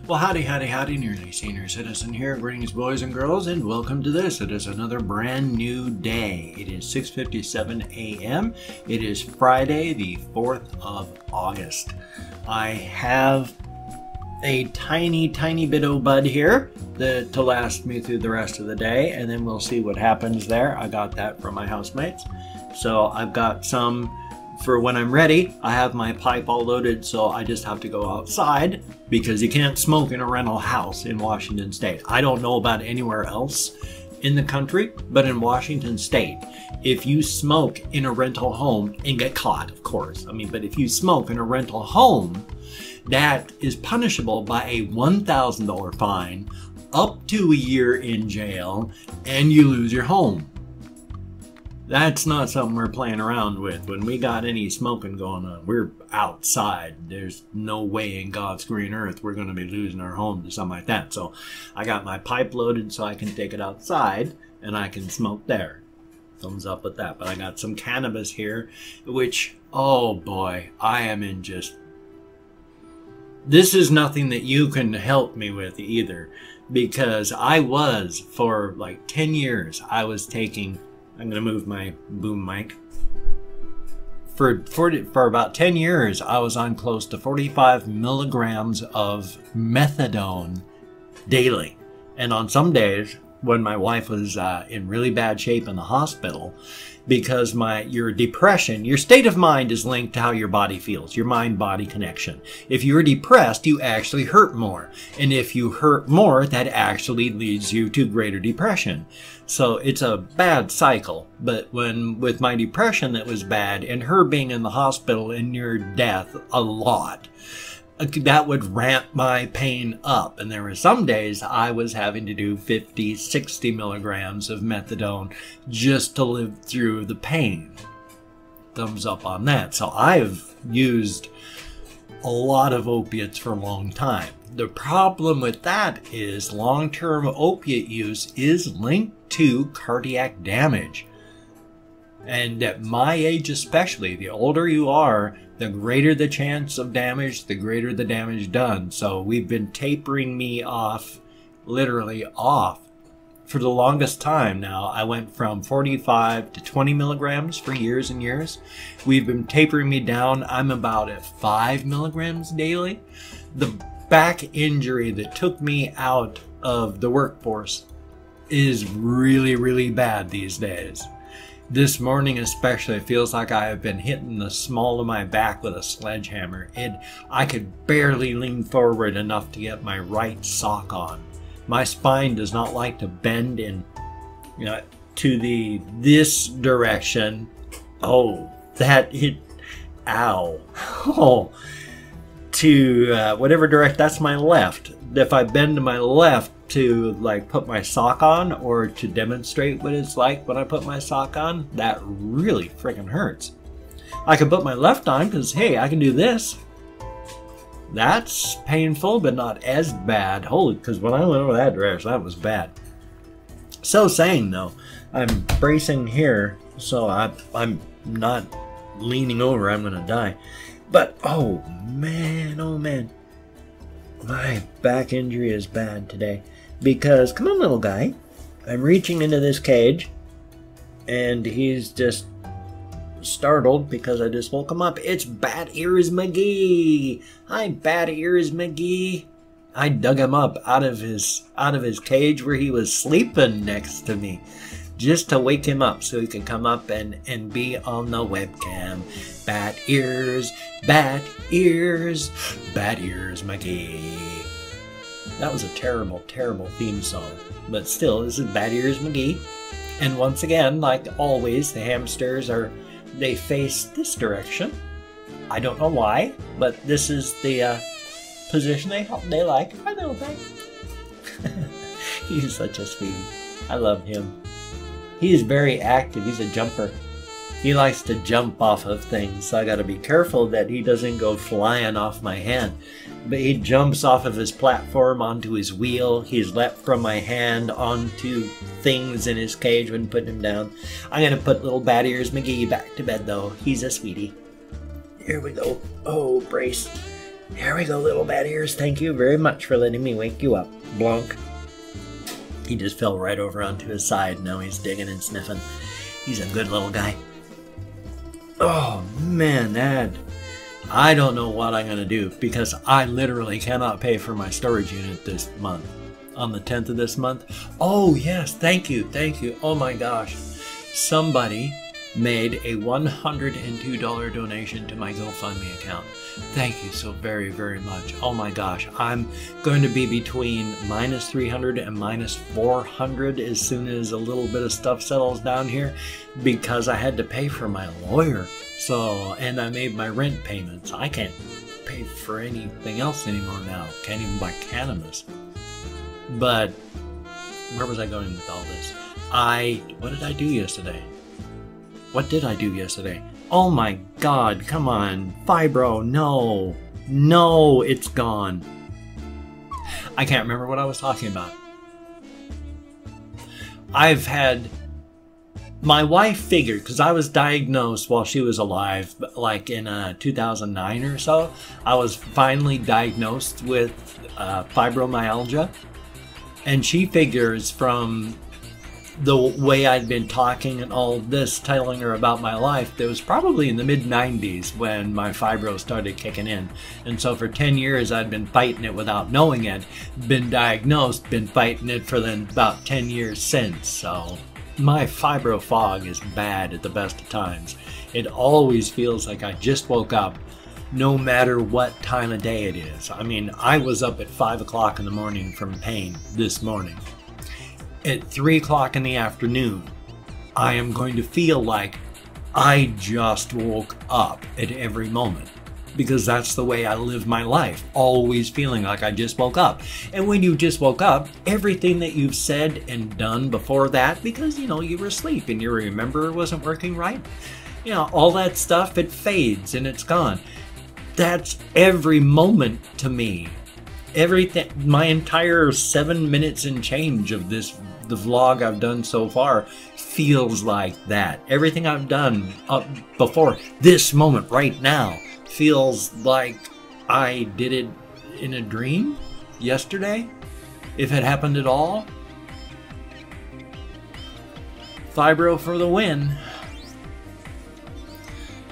Well, howdy, nearly senior citizen here. Greetings, boys and girls, and welcome to this. It is another brand new day. It is 6:57 a.m. It is Friday, the 4th of August. I have a tiny bit of bud here to last me through the rest of the day, and then we'll see what happens there. I got that from my housemates. So I've got some for when I'm ready. I have my pipe all loaded, so I just have to go outside because you can't smoke in a rental house in Washington State. I don't know about anywhere else in the country, but in Washington State, if you smoke in a rental home and get caught, of course, but if you smoke in a rental home, that is punishable by a $1,000 fine, up to a year in jail, and you lose your home. That's not something we're playing around with. When we got any smoking going on, we're outside. There's no way in God's green earth we're going to be losing our home to something like that. So I got my pipe loaded so I can take it outside and I can smoke there. Thumbs up with that. But I got some cannabis here, which, oh boy, I am in just... This is nothing that you can help me with either, because I was, for like 10 years, I was taking... I'm going to move my boom mic. For about 10 years, I was on close to 45 milligrams of methadone daily. And on some days, when my wife was in really bad shape in the hospital, because your depression, your state of mind is linked to how your body feels, your mind-body connection. If you're depressed, you actually hurt more. And if you hurt more, that actually leads you to greater depression. So it's a bad cycle. But with my depression that was bad, and her being in the hospital and near death a lot, that would ramp my pain up. And there were some days I was having to do 50, 60 milligrams of methadone just to live through the pain. Thumbs up on that. So I've used a lot of opiates for a long time. The problem with that is long-term opiate use is linked to cardiac damage. And at my age especially, the older you are, the greater the chance of damage, the greater the damage done. So we've been tapering me off, literally off, for the longest time now. I went from 45 to 20 milligrams for years and years. We've been tapering me down. I'm about at 5 milligrams daily. The back injury that took me out of the workforce is really bad these days. This morning especially, it feels like I have been hitting the small of my back with a sledgehammer. I could barely lean forward enough to get my right sock on. My spine does not like to bend in, to this direction. Oh, that hit, ow. Oh, to whatever direction, that's my left. If I bend to my left to like put my sock on, or to demonstrate what it's like when I put my sock on, that really freaking hurts. I can put my left on because, hey, I can do this. That's painful, but not as bad. Holy, because when I went over that direction, that was bad. So saying though, I'm bracing here, so I'm not leaning over, I'm gonna die. But oh man, my back injury is bad today. Because, come on little guy, I'm reaching into this cage, and he's just startled because I just woke him up. It's Bat Ears McGee! Hi, Bat Ears McGee! I dug him up out of his cage where he was sleeping next to me, just to wake him up so he could come up and be on the webcam. Bat Ears, Bat Ears, Bat Ears McGee. That was a terrible theme song. But still, this is Bat Ears McGee. And once again, like always, the hamsters they face this direction. I don't know why, but this is the position they like. Hi, little guy. He's such a sweetie. I love him. He is very active. He's a jumper. He likes to jump off of things, so I gotta be careful that he doesn't go flying off my hand. But he jumps off of his platform onto his wheel. He's leapt from my hand onto things in his cage when putting him down. I'm gonna put little Bat Ears McGee back to bed though. He's a sweetie. Here we go. Oh, brace. Here we go, little bad ears. Thank you very much for letting me wake you up. Blonk. He just fell right over onto his side. Now he's digging and sniffing. He's a good little guy. Oh, man, Dad. I don't know what I'm going to do because I literally cannot pay for my storage unit this month. On the 10th of this month. Oh, yes. Thank you. Thank you. Oh, my gosh. Somebody made a $102 donation to my GoFundMe account. Thank you so very, very much. Oh my gosh, I'm going to be between minus 300 and minus 400 as soon as a little bit of stuff settles down here because I had to pay for my lawyer. So, and I made my rent payments. I can't pay for anything else anymore now. Can't even buy cannabis. But where was I going with all this? What did I do yesterday? What did I do yesterday? Oh my God, come on. Fibro, no. No, it's gone. I can't remember what I was talking about. My wife figured, because I was diagnosed while she was alive, like in 2009 or so, I was finally diagnosed with fibromyalgia. And she figures from the way I'd been talking and all this, telling her about my life, that was probably in the mid-90s when my fibro started kicking in. And so for 10 years I'd been fighting it without knowing it, been diagnosed, been fighting it for then about 10 years since. So my fibro fog is bad at the best of times. It always feels like I just woke up no matter what time of day it is. I mean, I was up at 5 o'clock in the morning from pain this morning. At 3 o'clock in the afternoon, I am going to feel like I just woke up at every moment because that's the way I live my life, always feeling like I just woke up. And when you just woke up, everything that you've said and done before that, because, you know, you were asleep and you remember it wasn't working right, you know, all that stuff, it fades and it's gone. That's every moment to me. Everything, my entire 7 minutes and change of the vlog I've done so far feels like that. Everything I've done up before this moment right now feels like I did it in a dream yesterday, if it happened at all. Fibro for the win.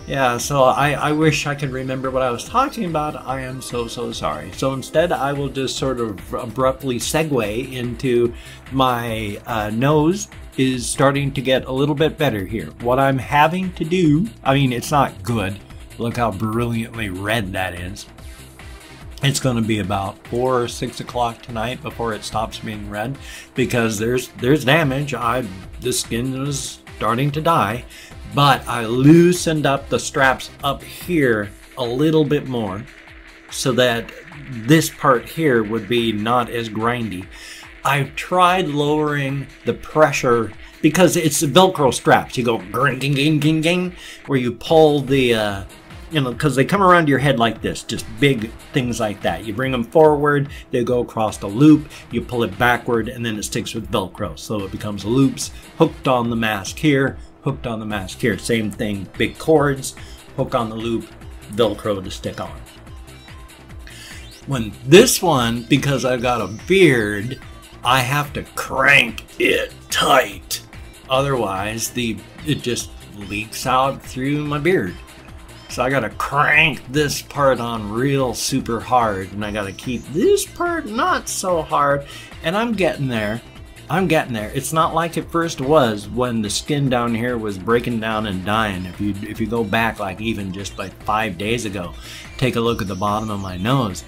Yeah, so I wish I could remember what I was talking about. I am so sorry. So instead, I will just sort of abruptly segue into my nose is starting to get a little bit better here. What I'm having to do, I mean, it's not good. Look how brilliantly red that is. It's going to be about 4 or 6 o'clock tonight before it stops being red because there's damage. The skin is starting to die. But I loosened up the straps up here a little bit more so that this part here would be not as grindy. I've tried lowering the pressure because it's the Velcro straps. You go ging, ging, ging, ging, where you pull the, because they come around your head like this, just big things like that. You bring them forward, they go across the loop, you pull it backward, and then it sticks with Velcro. So it becomes loops hooked on the mask here, hooked on the mask here. Same thing, big cords, hook on the loop, Velcro to stick on. When this one, because I've got a beard, I have to crank it tight. Otherwise, it just leaks out through my beard. So I gotta crank this part on real super hard, and I gotta keep this part not so hard, and I'm getting there. I'm getting there. It's not like it first was when the skin down here was breaking down and dying. If you go back like even just like 5 days ago, take a look at the bottom of my nose.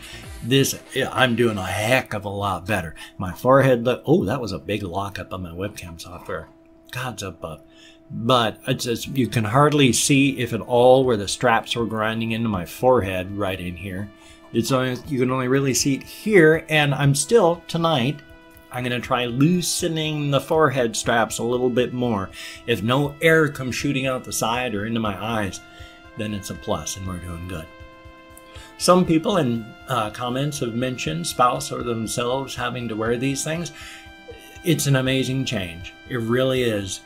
I'm doing a heck of a lot better. My forehead oh, that was a big lockup on my webcam software. God's above. But it's just, you can hardly see, if at all, where the straps were grinding into my forehead right in here. You can only really see it here, and I'm still, tonight, I'm going to try loosening the forehead straps a little bit more. If no air comes shooting out the side or into my eyes, then it's a plus and we're doing good. Some people in comments have mentioned spouse or themselves having to wear these things. It's an amazing change. It really is.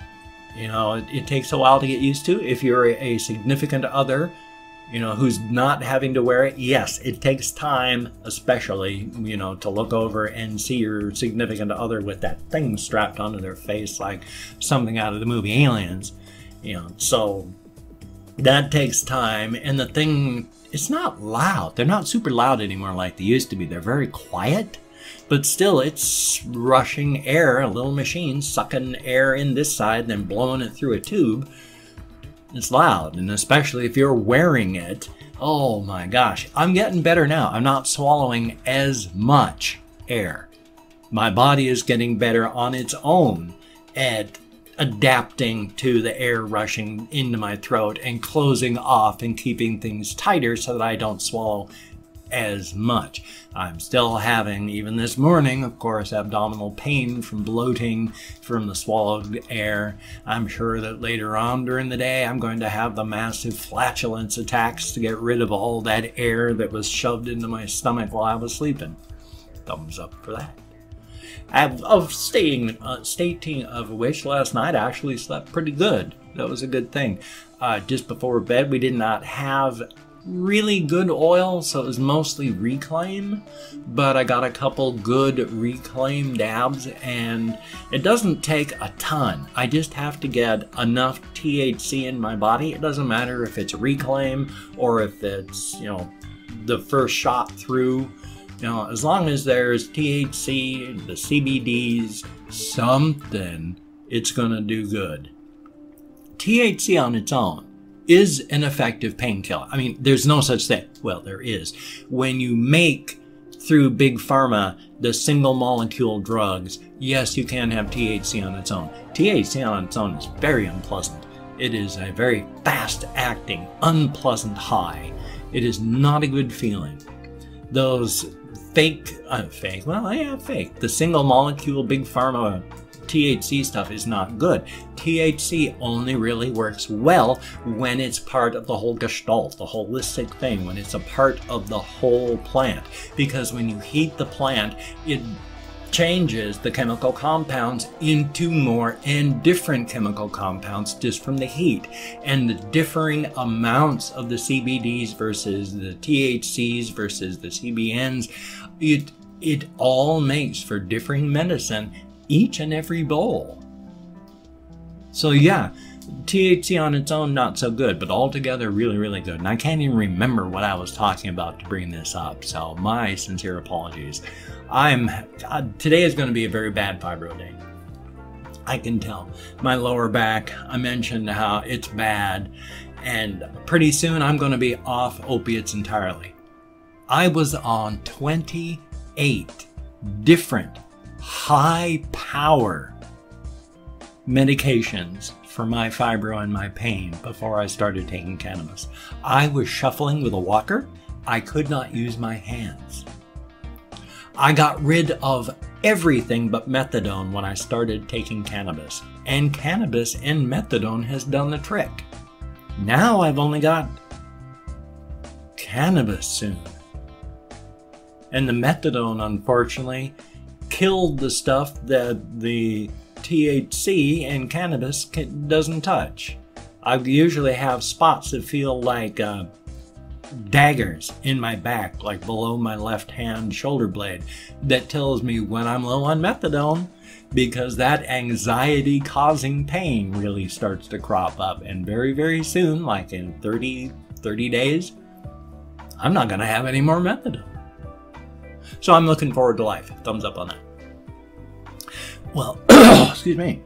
You know, it takes a while to get used to. If you're a significant other who's not having to wear it. Yes, it takes time, especially, to look over and see your significant other with that thing strapped onto their face like something out of the movie Aliens. So that takes time. And the thing, it's not loud. They're not super loud anymore like they used to be. They're very quiet. But still, it's rushing air, a little machine sucking air in this side, then blowing it through a tube. It's loud, and especially if you're wearing it. Oh my gosh, I'm getting better now. I'm not swallowing as much air. My body is getting better on its own at adapting to the air rushing into my throat and closing off and keeping things tighter so that I don't swallow as much. I'm still having, even this morning, of course, abdominal pain from bloating from the swallowed air. I'm sure that later on during the day I'm going to have the massive flatulence attacks to get rid of all that air that was shoved into my stomach while I was sleeping. Thumbs up for that. Stating of which, last night I actually slept pretty good. That was a good thing. Just before bed, we did not have really good oil, so it was mostly Reclaim, but I got a couple good Reclaim dabs, and it doesn't take a ton. I just have to get enough THC in my body. It doesn't matter if it's Reclaim or if it's, the first shot through. As long as there's THC, the CBDs, something, it's gonna do good. THC on its own is an effective painkiller. I mean, there's no such thing. Well, there is. When you make, through Big Pharma, the single molecule drugs, yes, you can have THC on its own. THC on its own is very unpleasant. It is a very fast-acting, unpleasant high. It is not a good feeling. Those fake. The single molecule Big Pharma THC stuff is not good. THC only really works well when it's part of the whole gestalt, the holistic thing, when it's a part of the whole plant. Because when you heat the plant, it changes the chemical compounds into more and different chemical compounds just from the heat. And the differing amounts of the CBDs versus the THCs versus the CBNs, it all makes for differing medicine each and every bowl. So yeah, THC on its own, not so good, but altogether really, really good. And I can't even remember what I was talking about to bring this up, so my sincere apologies. Today is going to be a very bad fibro day. I can tell. My lower back, I mentioned how it's bad, and pretty soon I'm going to be off opiates entirely. I was on 28 different high power medications for my fibro and my pain before I started taking cannabis. I was shuffling with a walker. I could not use my hands. I got rid of everything but methadone when I started taking cannabis. And cannabis and methadone has done the trick. Now I've only got cannabis soon. And the methadone, unfortunately, killed the stuff that the THC and cannabis doesn't touch. I usually have spots that feel like daggers in my back, like below my left hand shoulder blade. That tells me when I'm low on methadone, because that anxiety causing pain really starts to crop up. And very, very soon, like in 30 days, I'm not going to have any more methadone. So I'm looking forward to life. Thumbs up on that. Well, excuse me.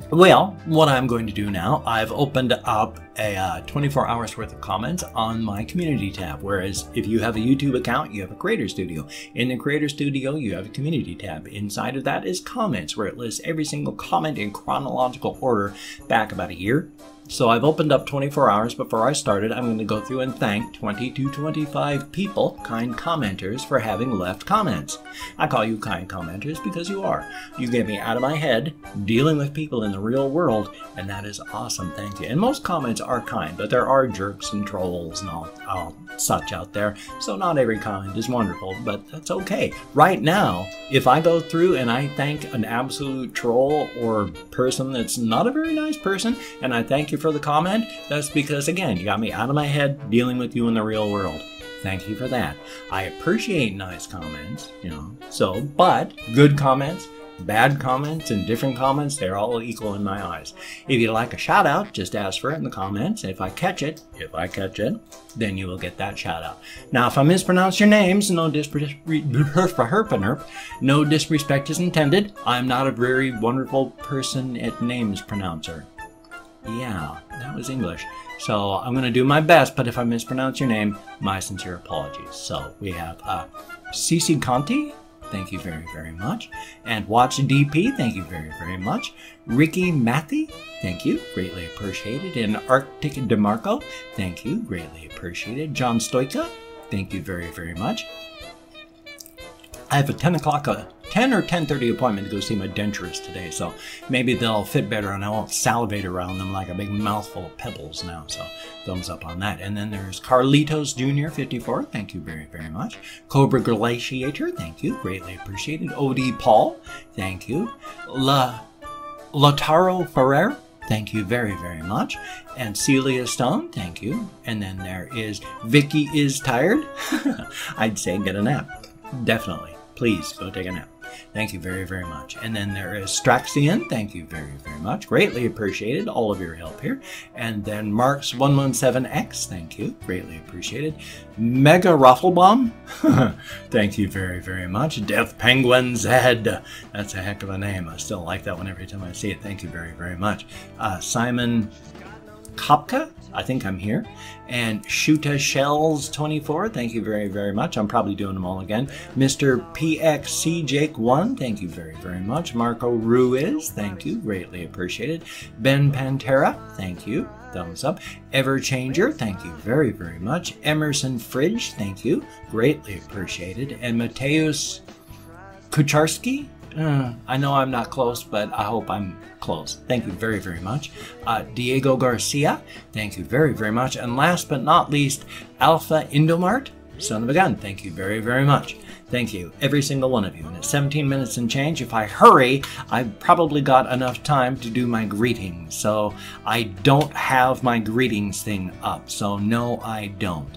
Well, what I'm going to do now, I've opened up a 24 hours worth of comments on my community tab. Whereas if you have a YouTube account, you have a Creator Studio. In the Creator Studio, you have a community tab. Inside of that is comments, where it lists every single comment in chronological order back about a year. So I've opened up 24 hours. Before I started, I'm going to go through and thank 20 to 25 people, kind commenters, for having left comments. I call you kind commenters because you are. You get me out of my head, dealing with people in the real world, and that is awesome. Thank you. And most comments are kind, but there are jerks and trolls and all such out there. So not every comment is wonderful, but that's okay. Right now, if I go through and I thank an absolute troll or person that's not a very nice person, and I thank you for the comment, that's because, again, you got me out of my head dealing with you in the real world. Thank you for that. I appreciate nice comments, you know, so, but good comments, bad comments, and different comments, they're all equal in my eyes. If you'd like a shout out, just ask for it in the comments. If I catch it, then you will get that shout out. Now, if I mispronounce your names, no disrespect is intended. I'm not a very wonderful person at names pronouncer. Yeah, that was English. So I'm going to do my best, but if I mispronounce your name, my sincere apologies. So we have Cici Conti. Thank you very, very much. And Watch DP, thank you very, very much. Ricky Matthew, thank you, greatly appreciated. And Arctic DeMarco, thank you, greatly appreciated. John Stoika, thank you very, very much. I have a 10 or 10:30 appointment to go see my denturist today, so maybe they'll fit better and I won't salivate around them like a big mouthful of pebbles now, so thumbs up on that. And then there's Carlitos Jr. 54, thank you very, very much. Cobra Glaciator, thank you, greatly appreciated. OD Paul, thank you. Lataro Ferrer, thank you very, very much. And Celia Stone, thank you. And then there is Vicky Is Tired. I'd say get a nap, definitely. Please go take a nap. Thank you very, very much. And then there is Straxian. Thank you very, very much. Greatly appreciated all of your help here. And then Marks117X. Thank you. Greatly appreciated. Mega Rafflebomb. Thank you very, very much. Death Penguin's Head. That's a heck of a name. I still like that one every time I see it. Thank you very, very much. Simon Kopka. I think I'm here. And Shuta Shells 24, thank you very, very much. I'm probably doing them all again. Mr. PXC Jake 1, thank you very, very much. Marco Ruiz, thank you, greatly appreciated. Ben Pantera, thank you, thumbs up. Everchanger, thank you very, very much. Emerson Fridge, thank you, greatly appreciated. And Mateusz Kucharski, I know I'm not close, but I hope I'm close. Thank you very, very much. Diego Garcia, thank you very, very much. And last but not least, Alpha Indomart, son of a gun, thank you very, very much. Thank you, every single one of you. And it's 17 minutes and change. If I hurry, I've probably got enough time to do my greetings. So I don't have my greetings thing up. So no, I don't.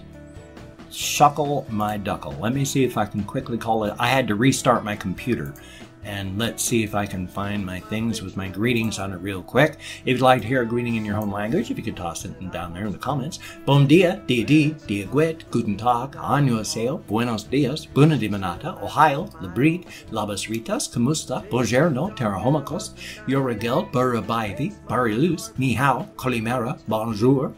Shuckle my duckle. Let me see if I can quickly call it. I had to restart my computer. And let's see if I can find my things with my greetings on it real quick. If you'd like to hear a greeting in your home language, if you could toss it down there in the comments. Bom dia, dia di, dia guet, guten tag, annyeonghaseyo, buenos dias, bună dimineața, Ohayo, labrit, labas ritas, kamusta, buongiorno, terahomokos, yoragel, burabaivi, barilus, ni hao, kolimera, bonjour,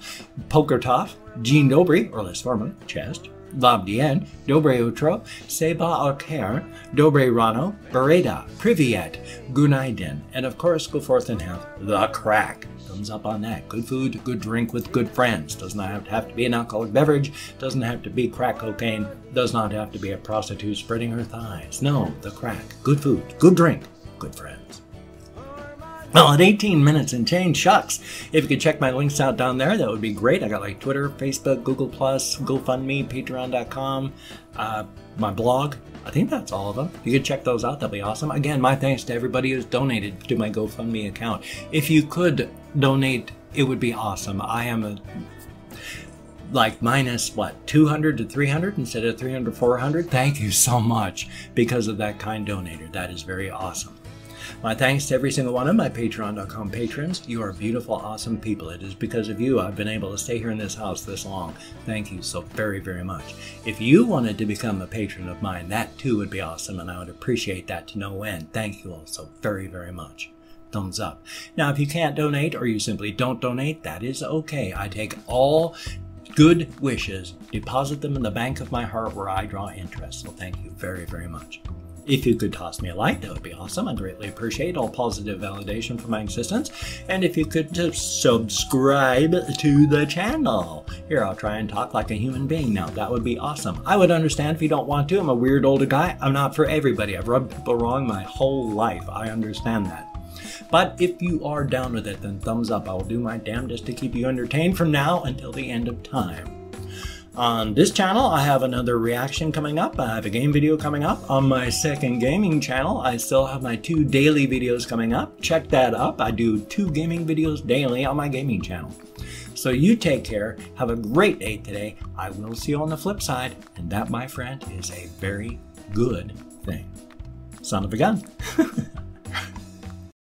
pokertov, jean dobry, or less formal, chest. Labdien, Dobre Utro, Seba Alker, Dobre Rano, Bereda, Privyet, Gunaiden, and of course go forth and have the crack. Thumbs up on that. Good food, good drink with good friends. Does not have to be an alcoholic beverage, doesn't have to be crack cocaine, does not have to be a prostitute spreading her thighs. No, the crack. Good food, good drink, good friends. Well, at 18 minutes and change, shucks. If you could check my links out down there, that would be great. I got like Twitter, Facebook, Google+, GoFundMe, Patreon.com, my blog. I think that's all of them. If you could check those out, that'd be awesome. Again, my thanks to everybody who's donated to my GoFundMe account. If you could donate, it would be awesome. I am like minus, what, 200 to 300 instead of 300 to 400? Thank you so much because of that kind donator. That is very awesome. My thanks to every single one of my Patreon.com patrons. You are beautiful, awesome people. It is because of you I've been able to stay here in this house this long. Thank you so very, very much. If you wanted to become a patron of mine, that too would be awesome, and I would appreciate that to no end. Thank you all so very, very much. Thumbs up. Now, if you can't donate or you simply don't donate, that is okay. I take all good wishes, deposit them in the bank of my heart where I draw interest. So thank you very, very much. If you could toss me a like, that would be awesome. I greatly appreciate all positive validation for my existence. And if you could just subscribe to the channel. Here, I'll try and talk like a human being now. That would be awesome. I would understand if you don't want to. I'm a weird older guy. I'm not for everybody. I've rubbed people wrong my whole life. I understand that. But if you are down with it, then thumbs up. I will do my damnedest to keep you entertained from now until the end of time. On this channel, I have another reaction coming up. I have a game video coming up. On my second gaming channel, I still have my 2 daily videos coming up. Check that up. I do 2 gaming videos daily on my gaming channel. So you take care. Have a great day today. I will see you on the flip side. And that, my friend, is a very good thing. Son of a gun.